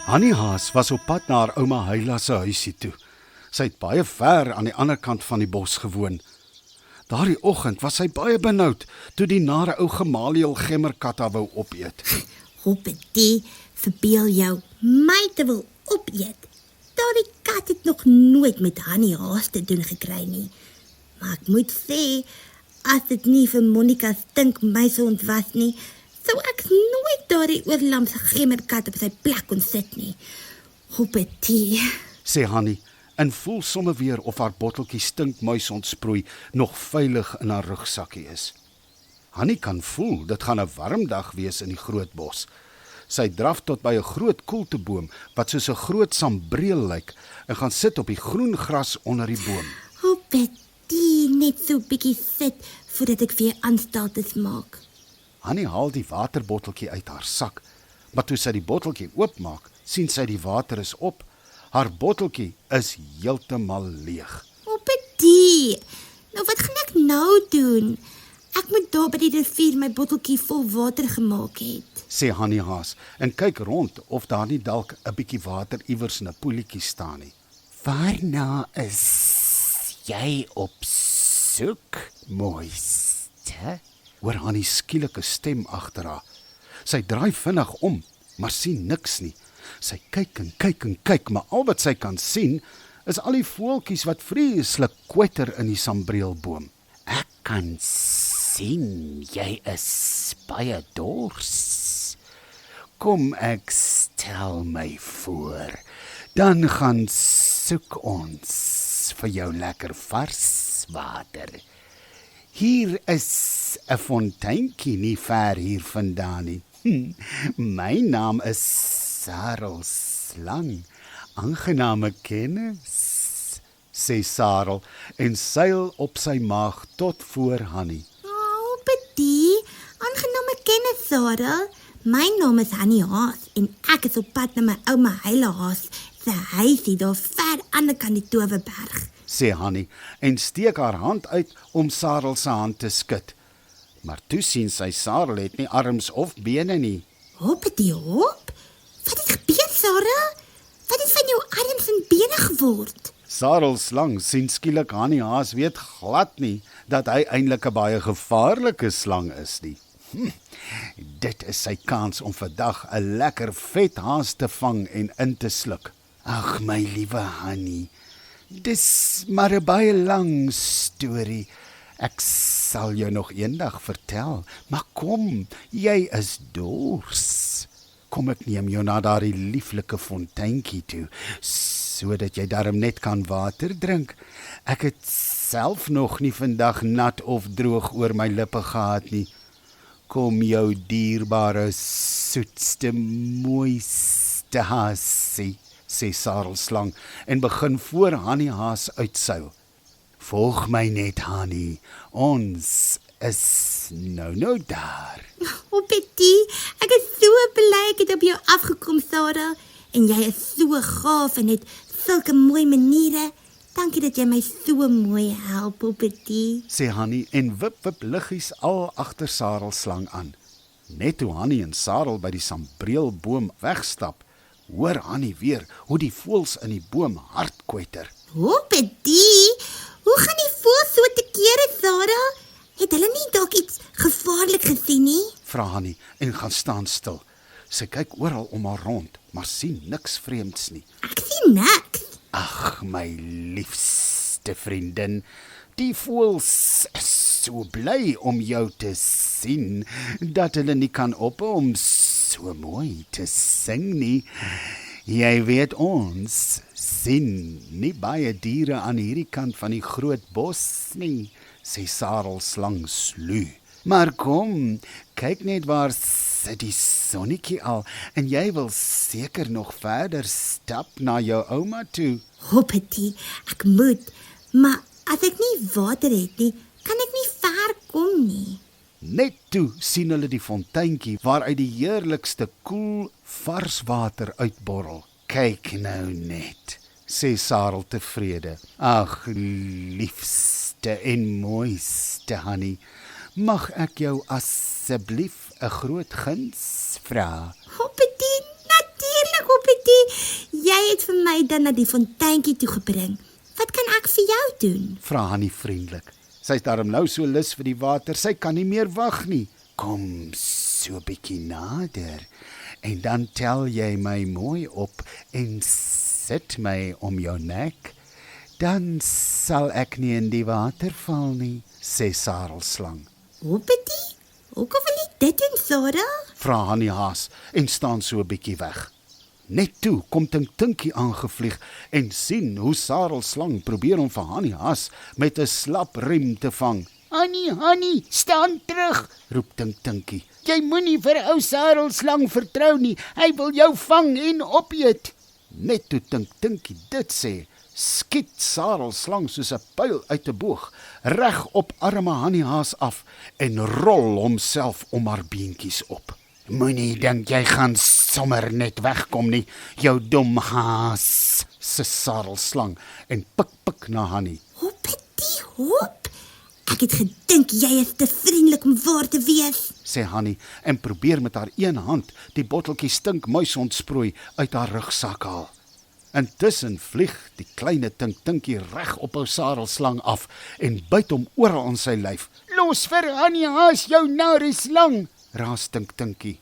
Annie Haas was op pad na haar ouma Heila se huisie toe. Sy het baie ver aan die ander kant van die bos gewoon. Daardie oggend was sy baie benoud toe die nare ou Gamaliel gemmerkat haar wou opeet. Hoppety, verbeel jou, my te wil opeet. Daardie kat het nog nooit met Annie Haas te doen gekry nie. Maar ek moet sê, as dit nie vir Monica stink muisehond was nie, sou ek nooit daardie oorlamse gemmerkat op sy plek kon sit nie. Hoppety. Sê Hannie, en voel somme weer of haar botteltjie stinkmuis ontsproei nog veilig in haar rugsakkie is. Hannie kan voel, dit gaan 'n warm dag wees in die groot bos. Sy draf tot by 'n groot koelteboom wat soos 'n groot sambreel lyk en gaan sit op die groen gras onder die boom. Hoppety, net so bietjie sit voordat ek weer aanstaltes maak. Hannie haal die waterbotteltjie uit haar sak, maar toe sy die botteltjie oopmaak, sien sy die water is op. Haar botteltjie is heeltemal leeg. Hoppety, nou wat gaan ek nou doen? Ek moet daar by die rivier my botteltjie vol water gemaak het. Sê Hannie Haas en kyk rond of daar nie dalk 'n bietjie water iewers in 'n poelietjie staan nie. Waarna is jy op soek, mooiste? Hoor Hannie skielike stem agter haar. Sy draai vinnig om, maar sien niks nie. Sy kyk en kyk en kyk, maar al wat sy kan sien is al die voeltjies wat vreeslik kwetter in die sambreelboom. Ek kan sien jy is baie dors. Kom ek stel my voor, dan gaan soek ons vir jou lekker vars water. Hier is 'n fonteintjie nie ver hier vandaan nie. My naam is Sarel Slang. Aangename kennis, sê Sarel en seil op sy maag tot voor Hannie. Hoppety, aangename kennis, Sarel. My naam is Annie Haas en ek is op pad na my ouma Heila Haas se huisie daar ver aan die kant die Towerberg. Sê Hannie en steek haar hand uit om Sarel se hand te skud. Maar toe sien sy Sarel het nie arms of bene nie. Hoppety hop. Wat het gebeur, Sarel? Wat het van jou arms en bene geword? Sarel Slang sien skielik Hannie Haas weet glad nie dat hy eintlik 'n baie gevaarlike slang is nie. Dit is sy kans om vandag 'n lekker vet haas te vang en in te sluk. Ag my liewe Hannie, dis maar 'n baie lang storie. Ek sal jou nog eendag vertel, maar kom, jy is dors. Kom ek neem jou na daardie lieflike fonteintjie toe, sodat jy darm net kan water drink. Ek het self nog nie vandag nat of droog oor my lippe gehad nie. Kom jou dierbare, soetste, mooiste haasie, sê Sarel Slang en begin voor Hannie Haas uitseil. Volg my net, Hannie, ons is nou daar. Hoppety, ek is so bly ek het op jou afgekom, Sarel. En jy is so gaaf en het sulke mooi maniere. Dankie dat jy my so mooi help, Hoppety. Sê Hannie en wip liggies al agter Sarel Slang aan. Net toe Hannie en Sarel by die sambreelboom wegstap, hoor Hannie weer hoe die voëls in die boom hard kwetter. Hoppety, hoe gaan die voëls so te kere, Sarel? Het hulle nie dalk iets gevaarlik gesien nie? Vra Hannie en gaan staan stil. Sy kyk oral om haar rond, maar sien niks vreemds nie. Ek sien niks. Ag my liefste vriendin, die voëls is so bly om jou te sien, dat hulle nie kan ophou om so mooi te sing nie. Jy weet ons sien nie baie diere aan hierdie kant van die groot bos nie, sê Sarel Slang sluw. Maar kom, kyk net waar sit die sonnetjie al en jy wil seker nog verder stap na jou ouma toe. Hoppety, ek moet, maar as ek nie water het nie, kan ek nie ver kom nie. Net toe sien hulle die fonteintjie waaruit die heerlikste koel vars water uitborrel. Kyk nou net, sê Sarel tevrede. Ag liefste en mooiste Hannie, mag ek jou asseblief 'n groot guns vra? Hoppety, natuurlik Hoppety. Jy het vir my dan na die fonteintjie toe gebring. Wat kan ek vir jou doen? Vra Hanni vriendelik. Sy's daarom nou so lus vir die water, sy kan nie meer wag nie. Kom so bietjie nader en dan tel jy my mooi op en sit my om jou nek. Dan sal ek nie in die water val nie, sê Sarelslang. Hoppetie, hoekom wil jy dit doen, Sarah? Vra Hanni Haas en staan so 'n bietjie weg. Net toe kom Tinkie aangevlieg en sien hoe Sarelslang probeer om vir Hanni Haas met 'n slap riem te vang. Hanni, staan terug, Roep Tinkie. jy moenie vir ou Sarelslang vertrou nie, hy wil jou vang en opeet. Net toe Tinkie dit sê, skiet Sarelslang soos 'n pyl uit 'n boog, reg op arme Hanni Haas af en rol homself om haar beentjies op. Moenie dink jy gaan sommer net wegkom nie, jou dom haas, sê Sarelslang en pik na Hanni. Hoppetie, hop. Ek het gedink jy is te vriendelik om waar te wees. Sê Hanni en probeer met haar een hand die botteltjie stinkmuis ontsprooi uit haar rugsak haal. Intussen vlieg die kleine Tinkie reg op ou Sarelslang af en byt hom oral in sy lyf. Los vir Hanni Haas jou nare slang. Raas Tinkie.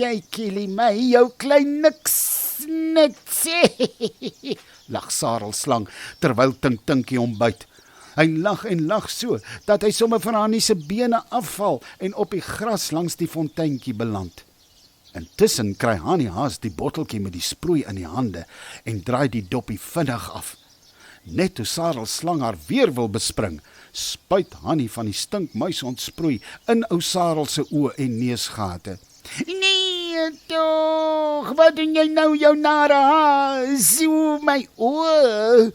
Jy kill my, jou klein niks sê. Lag Sarelslang terwyl Tinkie hom byt. Hy lag en lag so dat hy sommer van Hanni se bene afval en op die gras langs die fonteintjie beland. Intussen kry Hanni Haas die botteltjie met die sproei in die hande en draai die doppie vinnig af. Net toe Sarelslang haar weer wil bespring, spuit Hanni van die stinkmuis ontsproei in ou Sarel se oë en neusgate. Nee, toch, wat doen jy nou jou nare haas? O, my oë,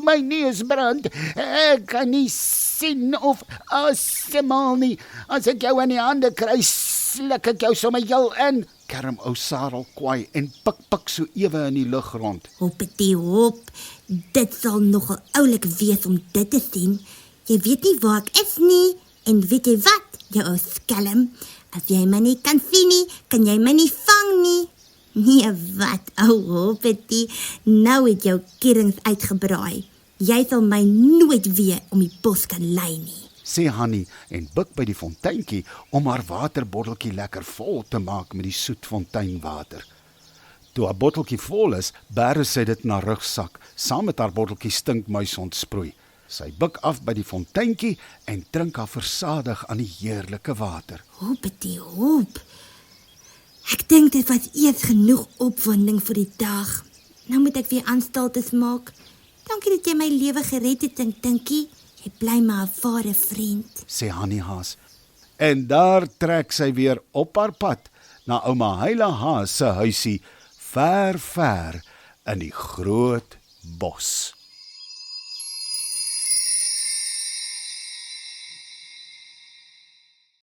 my neus brand, ek kan nie sien of asemhaal nie. As ek jou in die hande kry, sluk ek jou sommer heel in. Kerm ou Sarel kwaai en pik so ewe in die lug rond. Hoppetie, hop. Dit sal nogal oulik wees om dit te sien. Jy weet nie waar ek is nie, en weet jy wat, jou ou skelm? As jy my nie kan sien nie, kan jy my nie vang nie. Nee, wat, ou hoppetie, nou het jou kerings uitgebraai. Jy sal my nooit weer om die bos kan lei nie. Sê Hanni en buk by die fonteintjie om haar waterbotteltjie lekker vol te maak met die soet fonteinwater. Toe haar botteltjie vol is, bære sy dit na haar rugsak, saam met haar botteltjie stinkmuis ontsproei. Sy buk af by die fonteintjie en drink haar versadig aan die heerlike water. Hoppetie, hop. Ek dink dit was eers genoeg opwinding vir die dag. Nou moet ek weer aanstaltes maak. Dankie dat jy my lewe gered het, Tinkie. Jy bly maar 'n ware vriend, sê Hanni Haas. En daar trek sy weer op haar pad na ouma Heila Haas se huisie ver in die groot bos.